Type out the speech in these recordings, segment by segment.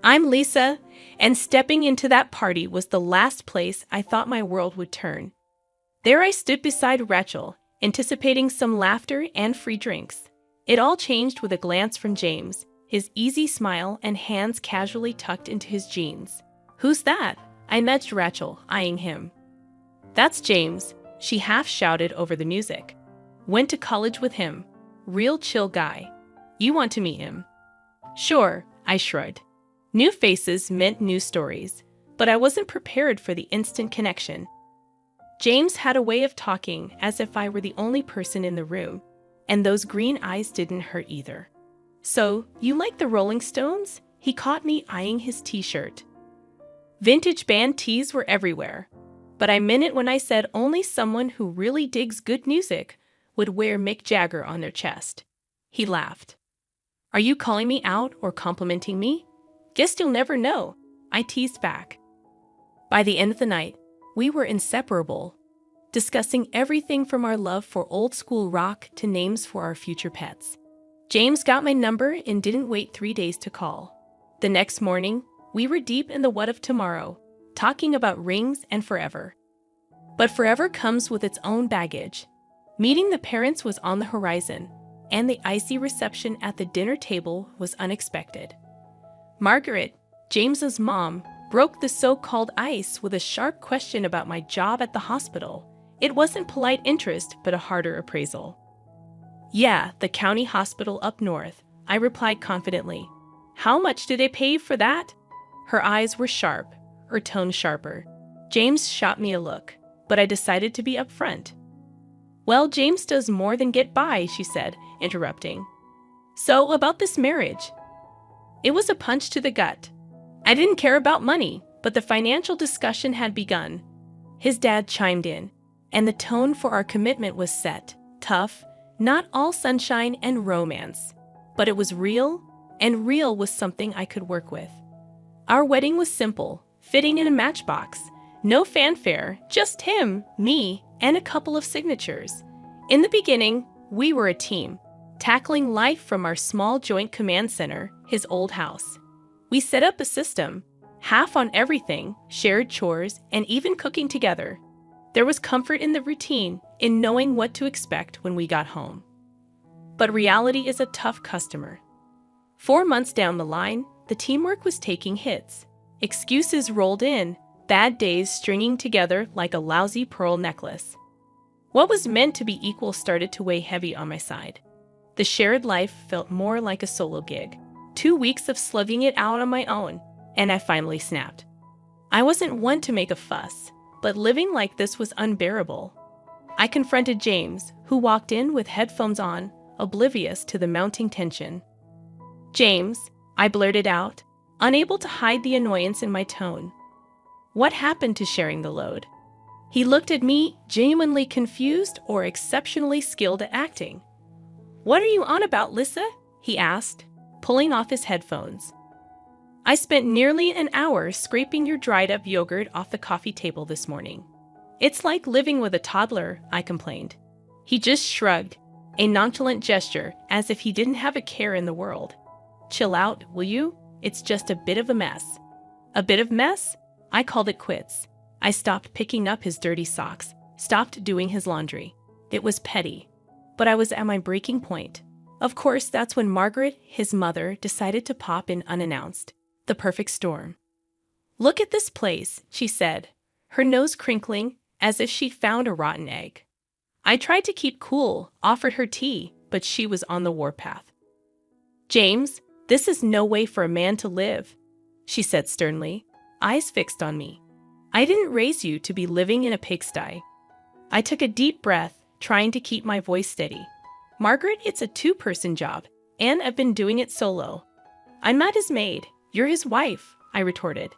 I'm Lisa, and stepping into that party was the last place I thought my world would turn. There I stood beside Rachel, anticipating some laughter and free drinks. It all changed with a glance from James, his easy smile and hands casually tucked into his jeans. "Who's that?" I nudged Rachel, eyeing him. "That's James," she half shouted over the music. "Went to college with him. Real chill guy. You want to meet him?" "Sure," I shrugged. New faces meant new stories, but I wasn't prepared for the instant connection. James had a way of talking as if I were the only person in the room, and those green eyes didn't hurt either. "So, you like the Rolling Stones?" He caught me eyeing his t-shirt. Vintage band tees were everywhere, but I meant it when I said only someone who really digs good music would wear Mick Jagger on their chest. He laughed. "Are you calling me out or complimenting me?" "Guess you'll never know," I teased back. By the end of the night, we were inseparable, discussing everything from our love for old-school rock to names for our future pets. James got my number and didn't wait 3 days to call. The next morning, we were deep in the what of tomorrow, talking about rings and forever. But forever comes with its own baggage. Meeting the parents was on the horizon, and the icy reception at the dinner table was unexpected. Margaret, James's mom, broke the so-called ice with a sharp question about my job at the hospital. It wasn't polite interest, but a harder appraisal. "Yeah, the county hospital up north," I replied confidently. "How much do they pay you for that?" Her eyes were sharp, her tone sharper. James shot me a look, but I decided to be upfront. "Well, James does more than get by," she said, interrupting. "So, about this marriage." It was a punch to the gut. I didn't care about money, but the financial discussion had begun. His dad chimed in, and the tone for our commitment was set, tough, not all sunshine and romance. But it was real, and real was something I could work with. Our wedding was simple, fitting in a matchbox. No fanfare, just him, me, and a couple of signatures. In the beginning, we were a team, tackling life from our small joint command center, his old house. We set up a system, half on everything, shared chores, and even cooking together. There was comfort in the routine, in knowing what to expect when we got home. But reality is a tough customer. 4 months down the line, the teamwork was taking hits. Excuses rolled in, bad days stringing together like a lousy pearl necklace. What was meant to be equal started to weigh heavy on my side. The shared life felt more like a solo gig. 2 weeks of slugging it out on my own, and I finally snapped. I wasn't one to make a fuss, but living like this was unbearable. I confronted James, who walked in with headphones on, oblivious to the mounting tension. "James," I blurted out, unable to hide the annoyance in my tone. "What happened to sharing the load?" He looked at me, genuinely confused or exceptionally skilled at acting. "What are you on about, Lisa?" he asked, pulling off his headphones. "I spent nearly an hour scraping your dried-up yogurt off the coffee table this morning. It's like living with a toddler," I complained. He just shrugged, a nonchalant gesture as if he didn't have a care in the world. "Chill out, will you? It's just a bit of a mess." "A bit of mess?" I called it quits. I stopped picking up his dirty socks, stopped doing his laundry. It was petty, but I was at my breaking point. Of course, that's when Margaret, his mother, decided to pop in unannounced. The perfect storm. "Look at this place," she said, her nose crinkling as if she found a rotten egg. I tried to keep cool, offered her tea, but she was on the warpath. "James, this is no way for a man to live," she said sternly, eyes fixed on me. "I didn't raise you to be living in a pigsty." I took a deep breath, trying to keep my voice steady. "Margaret, it's a 2-person job, and I've been doing it solo." "I'm not his maid. You're his wife," I retorted.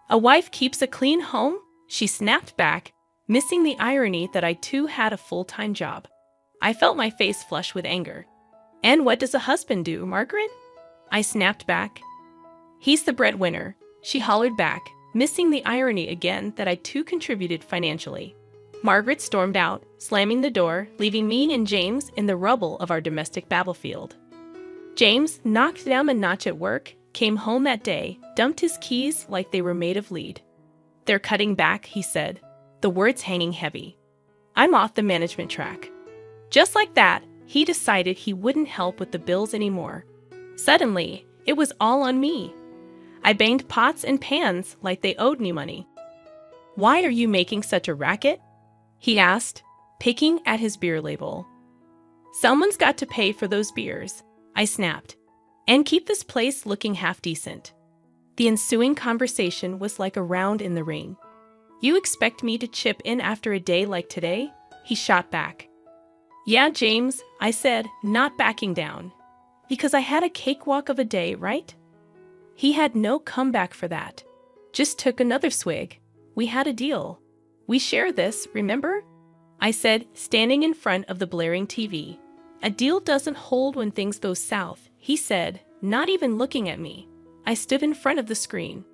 "A wife keeps a clean home?" She snapped back, missing the irony that I too had a full-time job. I felt my face flush with anger. "And what does a husband do, Margaret?" I snapped back. "He's the breadwinner," she hollered back, missing the irony again that I too contributed financially. Margaret stormed out, slamming the door, leaving me and James in the rubble of our domestic battlefield. James knocked down a notch at work, came home that day, dumped his keys like they were made of lead. "They're cutting back," he said, the words hanging heavy. I'm off the management track. Just like that, he decided he wouldn't help with the bills anymore. Suddenly, it was all on me. I banged pots and pans like they owed me money. "Why are you making such a racket?" he asked, picking at his beer label. "Someone's got to pay for those beers," I snapped, "and keep this place looking half decent." The ensuing conversation was like a round in the ring. "You expect me to chip in after a day like today?" he shot back. "Yeah, James," I said, not backing down. "Because I had a cakewalk of a day, right?" He had no comeback for that. Just took another swig. "We had a deal. We share this, remember?" I said, standing in front of the blaring TV. "A deal doesn't hold when things go south," he said, not even looking at me. I stood in front of the screen.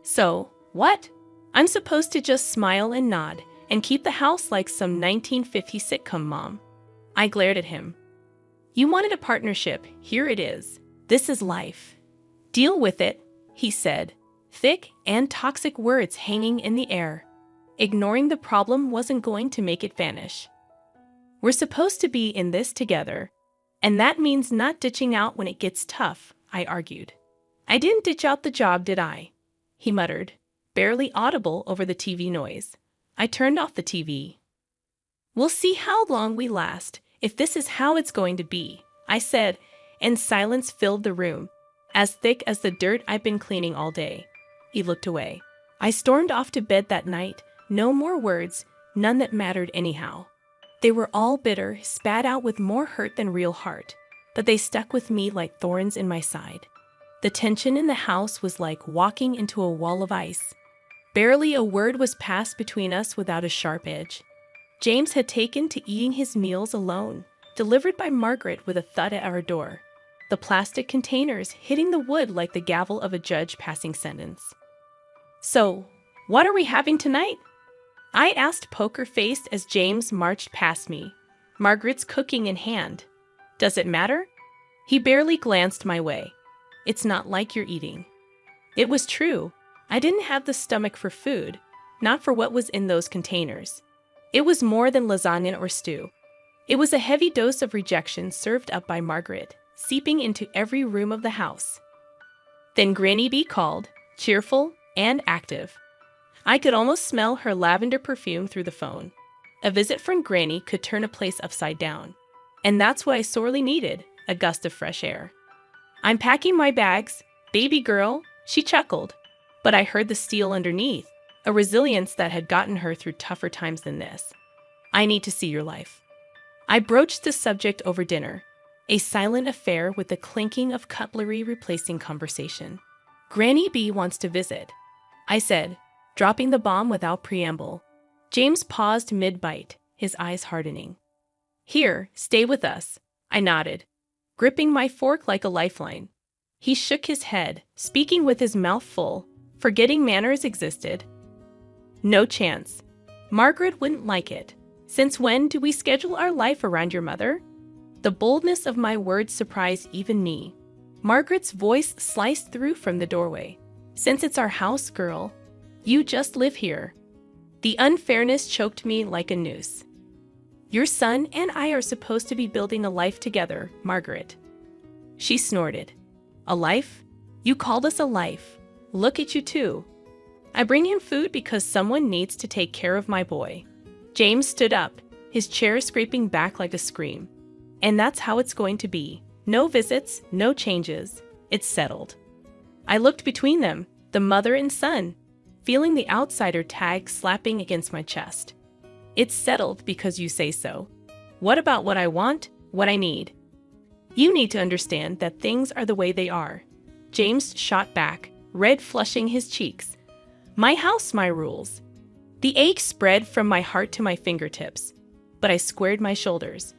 "So, what? I'm supposed to just smile and nod and keep the house like some 1950s sitcom, Mom?" I glared at him. "You wanted a partnership. Here it is. This is life. Deal with it," he said, thick and toxic words hanging in the air. Ignoring the problem wasn't going to make it vanish. "We're supposed to be in this together, and that means not ditching out when it gets tough," I argued. "I didn't ditch out the job, did I?" he muttered, barely audible over the TV noise. I turned off the TV. "We'll see how long we last, if this is how it's going to be," I said, and silence filled the room, as thick as the dirt I'd been cleaning all day. He looked away. I stormed off to bed that night. No more words, none that mattered anyhow. They were all bitter, spat out with more hurt than real heart, but they stuck with me like thorns in my side. The tension in the house was like walking into a wall of ice. Barely a word was passed between us without a sharp edge. James had taken to eating his meals alone, delivered by Margaret with a thud at our door. The plastic containers hitting the wood like the gavel of a judge passing sentence. "So, what are we having tonight?" I asked poker-faced as James marched past me, Margaret's cooking in hand. "Does it matter?" He barely glanced my way. "It's not like you're eating." It was true. I didn't have the stomach for food, not for what was in those containers. It was more than lasagna or stew. It was a heavy dose of rejection served up by Margaret, seeping into every room of the house. Then Granny B called, cheerful and active. I could almost smell her lavender perfume through the phone. A visit from Granny could turn a place upside down. And that's what I sorely needed, a gust of fresh air. "I'm packing my bags, baby girl," she chuckled. But I heard the steel underneath, a resilience that had gotten her through tougher times than this. "I need to see your life." I broached the subject over dinner, a silent affair with the clinking of cutlery replacing conversation. "Granny B wants to visit," I said, dropping the bomb without preamble. James paused mid-bite, his eyes hardening. "Here, stay with us," I nodded, gripping my fork like a lifeline. He shook his head, speaking with his mouth full, forgetting manners existed. "No chance. Margaret wouldn't like it. Since when do we schedule our life around your mother?" The boldness of my words surprised even me. Margaret's voice sliced through from the doorway. "Since it's our house, girl, you just live here." The unfairness choked me like a noose. "Your son and I are supposed to be building a life together, Margaret." She snorted. "A life? You called us a life. Look at you two. I bring him food because someone needs to take care of my boy." James stood up, his chair scraping back like a scream. "And that's how it's going to be. No visits, no changes. It's settled." I looked between them, the mother and son, feeling the outsider tag slapping against my chest. "It's settled because you say so. What about what I want, what I need?" "You need to understand that things are the way they are." James shot back, red flushing his cheeks. "My house, my rules." The ache spread from my heart to my fingertips, but I squared my shoulders.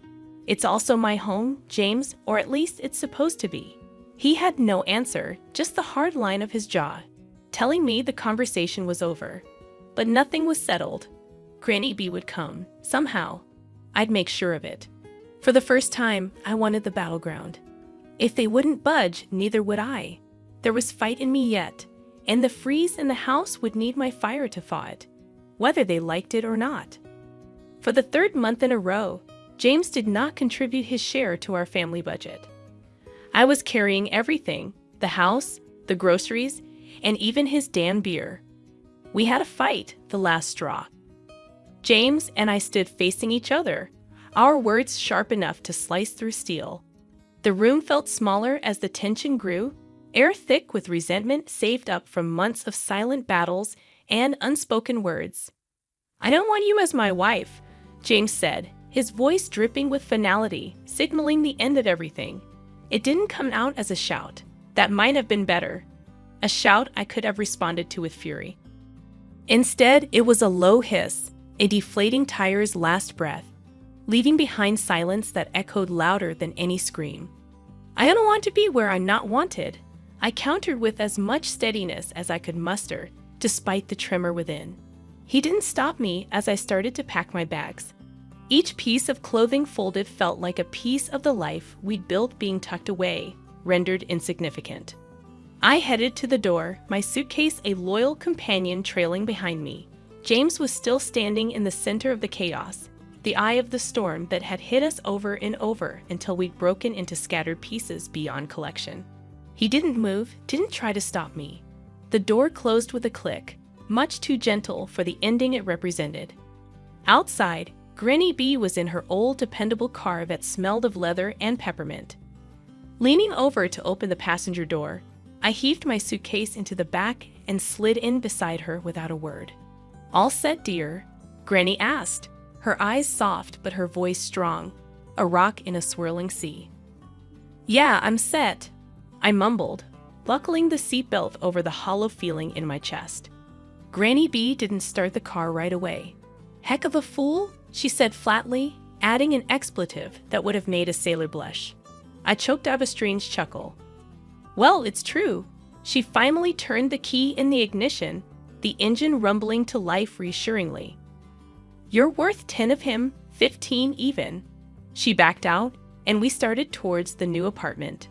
"It's also my home, James, or at least it's supposed to be." He had no answer, just the hard line of his jaw, telling me the conversation was over. But nothing was settled. Granny B would come, somehow. I'd make sure of it. For the first time, I wanted the battleground. If they wouldn't budge, neither would I. there was fight in me yet, and the freeze in the house would need my fire to thaw it, whether they liked it or not. For the third month in a row, James did not contribute his share to our family budget. I was carrying everything, the house, the groceries, and even his damn beer. We had a fight, the last straw. James and I stood facing each other, our words sharp enough to slice through steel. The room felt smaller as the tension grew, air thick with resentment saved up from months of silent battles and unspoken words. "I don't want you as my wife," James said, his voice dripping with finality, signaling the end of everything. It didn't come out as a shout. That might have been better. A shout I could have responded to with fury. Instead, it was a low hiss, a deflating tire's last breath, leaving behind silence that echoed louder than any scream. "I don't want to be where I'm not wanted," I countered with as much steadiness as I could muster, despite the tremor within. He didn't stop me as I started to pack my bags. Each piece of clothing folded felt like a piece of the life we'd built being tucked away, rendered insignificant. I headed to the door, my suitcase a loyal companion trailing behind me. James was still standing in the center of the chaos, the eye of the storm that had hit us over and over until we'd broken into scattered pieces beyond collection. He didn't move, didn't try to stop me. The door closed with a click, much too gentle for the ending it represented. Outside, Granny B was in her old dependable car that smelled of leather and peppermint. Leaning over to open the passenger door, I heaved my suitcase into the back and slid in beside her without a word. "All set, dear?" Granny asked, her eyes soft but her voice strong, a rock in a swirling sea. "Yeah, I'm set," I mumbled, buckling the seatbelt over the hollow feeling in my chest. Granny B didn't start the car right away. "Heck of a fool," she said flatly, adding an expletive that would have made a sailor blush. I choked out a strange chuckle. "Well, it's true." She finally turned the key in the ignition, the engine rumbling to life reassuringly. "You're worth 10 of him, 15 even." She backed out, and we started towards the new apartment.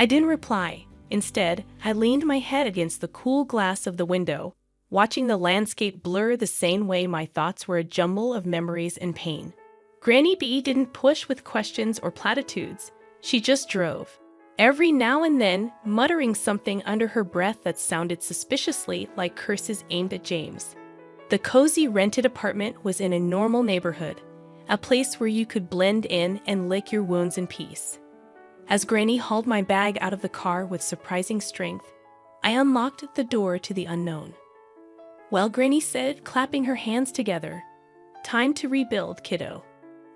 I didn't reply. Instead, I leaned my head against the cool glass of the window, watching the landscape blur the same way my thoughts were a jumble of memories and pain. Granny B didn't push with questions or platitudes. She just drove, every now and then muttering something under her breath that sounded suspiciously like curses aimed at James. The cozy rented apartment was in a normal neighborhood, a place where you could blend in and lick your wounds in peace. As Granny hauled my bag out of the car with surprising strength, I unlocked the door to the unknown. "Well," Granny said, clapping her hands together, "time to rebuild, kiddo.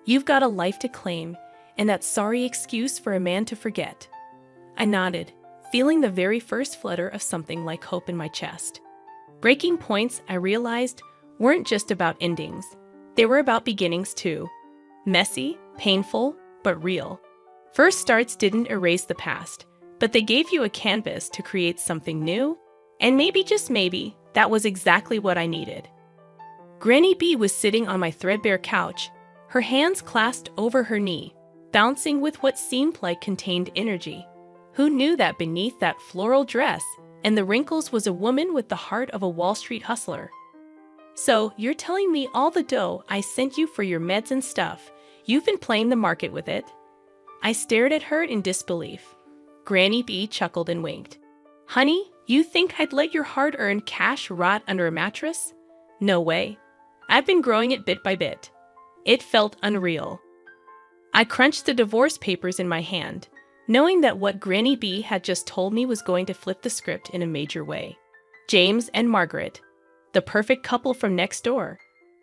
You've got a life to claim, and that sorry excuse for a man to forget." I nodded, feeling the very first flutter of something like hope in my chest. Breaking points, I realized, weren't just about endings. They were about beginnings too. Messy, painful, but real. First starts didn't erase the past, but they gave you a canvas to create something new, and maybe, just maybe, that was exactly what I needed. Granny B was sitting on my threadbare couch, her hands clasped over her knee, bouncing with what seemed like contained energy. Who knew that beneath that floral dress and the wrinkles was a woman with the heart of a Wall Street hustler? "So, you're telling me all the dough I sent you for your meds and stuff, you've been playing the market with it?" I stared at her in disbelief. Granny B chuckled and winked. "Honey, you think I'd let your hard-earned cash rot under a mattress? No way. I've been growing it bit by bit." It felt unreal. I crunched the divorce papers in my hand, knowing that what Granny B had just told me was going to flip the script in a major way. James and Margaret, the perfect couple from next door,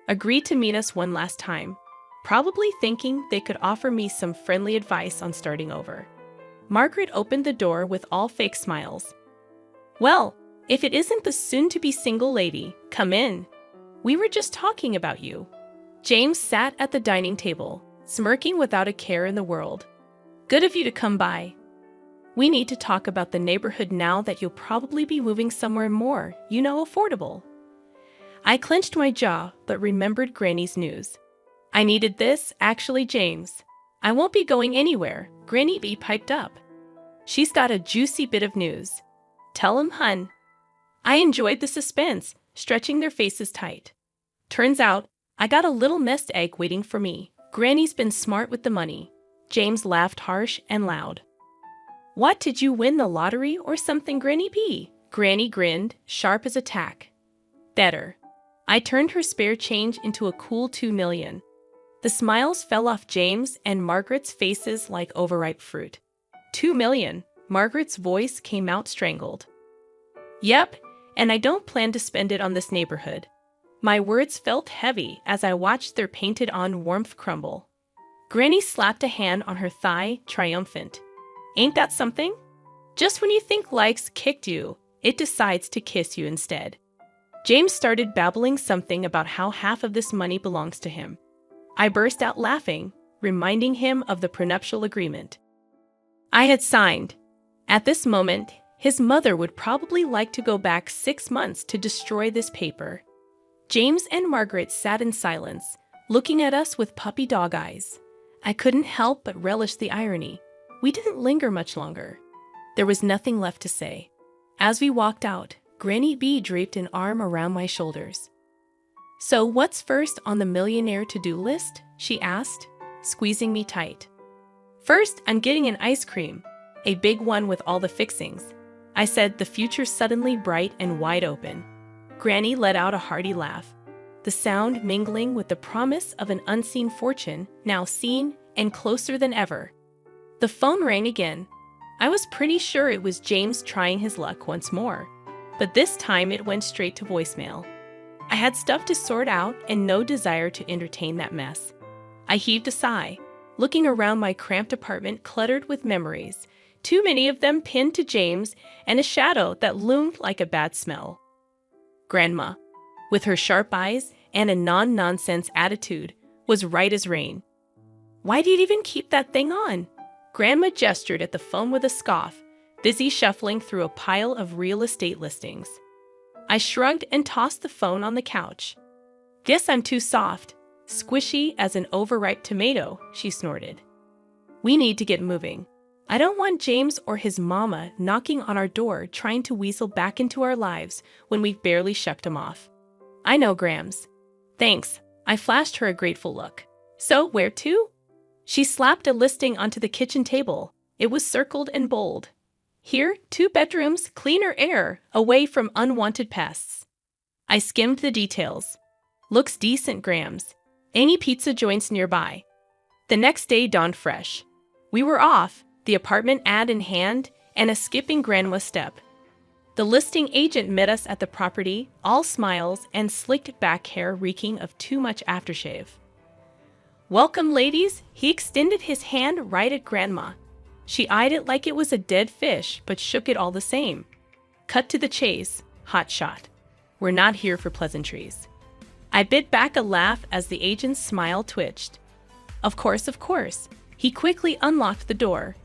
agreed to meet us one last time, probably thinking they could offer me some friendly advice on starting over. Margaret opened the door with all fake smiles. "Well, if it isn't the soon-to-be single lady, come in. We were just talking about you." James sat at the dining table, smirking without a care in the world. "Good of you to come by. We need to talk about the neighborhood now that you'll probably be moving somewhere more, affordable." I clenched my jaw, but remembered Granny's news. "I needed this, actually, James. I won't be going anywhere," Granny B piped up. "She's got a juicy bit of news. Tell 'em, hun. I enjoyed the suspense, stretching their faces tight. Turns out, I got a little nest egg waiting for me. Granny's been smart with the money. James laughed harsh and loud. What, did you win the lottery or something, Granny P? Granny grinned, sharp as a tack. Better. I turned her spare change into a cool 2 million. The smiles fell off James and Margaret's faces like overripe fruit. 2 million. Margaret's voice came out strangled. Yep, and I don't plan to spend it on this neighborhood. My words felt heavy as I watched their painted-on warmth crumble. Granny slapped a hand on her thigh, triumphant. Ain't that something? Just when you think life's kicked you, it decides to kiss you instead. James started babbling something about how half of this money belongs to him. I burst out laughing, reminding him of the prenuptial agreement I had signed. At this moment, his mother would probably like to go back 6 months to destroy this paper. James and Margaret sat in silence, looking at us with puppy dog eyes. I couldn't help but relish the irony. We didn't linger much longer. There was nothing left to say. As we walked out, Granny B draped an arm around my shoulders. So what's first on the millionaire to-do list? She asked, squeezing me tight. First, I'm getting an ice cream, a big one with all the fixings. I said, the future suddenly bright and wide open. Granny let out a hearty laugh, the sound mingling with the promise of an unseen fortune, now seen and closer than ever. The phone rang again. I was pretty sure it was James trying his luck once more, but this time it went straight to voicemail. I had stuff to sort out and no desire to entertain that mess. I heaved a sigh, looking around my cramped apartment cluttered with memories, too many of them pinned to James, and a shadow that loomed like a bad smell. Grandma, with her sharp eyes and a non-nonsense attitude, was right as rain. Why do you even keep that thing on? Grandma gestured at the phone with a scoff, busy shuffling through a pile of real estate listings. I shrugged and tossed the phone on the couch. Guess I'm too soft, squishy as an overripe tomato, she snorted. We need to get moving. I don't want James or his mama knocking on our door trying to weasel back into our lives when we've barely shucked him off. I know, Grams. Thanks. I flashed her a grateful look. So, where to? She slapped a listing onto the kitchen table. It was circled and bold. Here, 2 bedrooms, cleaner air, away from unwanted pests. I skimmed the details. Looks decent, Grams. Any pizza joints nearby. The next day dawned fresh. We were off, the apartment ad in hand, and a skipping grandma step. The listing agent met us at the property, all smiles and slicked back hair reeking of too much aftershave. Welcome, ladies. He extended his hand right at Grandma. She eyed it like it was a dead fish, but shook it all the same. Cut to the chase, hot shot. We're not here for pleasantries. I bit back a laugh as the agent's smile twitched. Of course, of course. He quickly unlocked the door.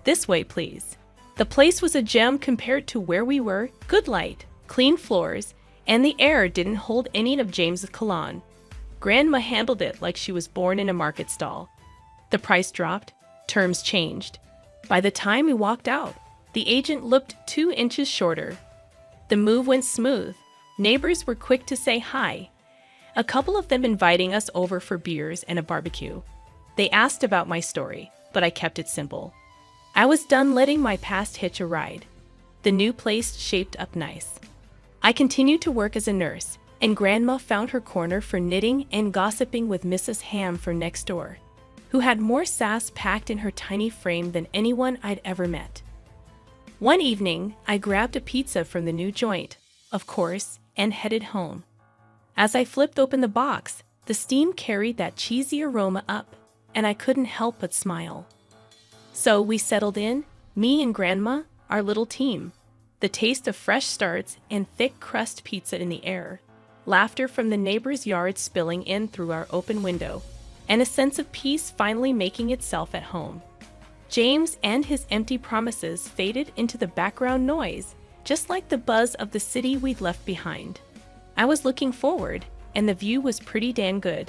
This way, please. The place was a gem compared to where we were. Good light, clean floors, and the air didn't hold any of James's cologne. Grandma handled it like she was born in a market stall. The price dropped, terms changed. By the time we walked out, the agent looked 2 inches shorter. The move went smooth. Neighbors were quick to say hi, a couple of them inviting us over for beers and a barbecue. They asked about my story, but I kept it simple. I was done letting my past hitch a ride. The new place shaped up nice. I continued to work as a nurse, and Grandma found her corner for knitting and gossiping with Mrs. Ham from next door, who had more sass packed in her tiny frame than anyone I'd ever met. One evening, I grabbed a pizza from the new joint, of course, and headed home. As I flipped open the box, the steam carried that cheesy aroma up, and I couldn't help but smile. So we settled in, me and Grandma, our little team. The taste of fresh starts and thick crust pizza in the air, laughter from the neighbor's yard spilling in through our open window, and a sense of peace finally making itself at home. James and his empty promises faded into the background noise, just like the buzz of the city we'd left behind. I was looking forward, and the view was pretty damn good.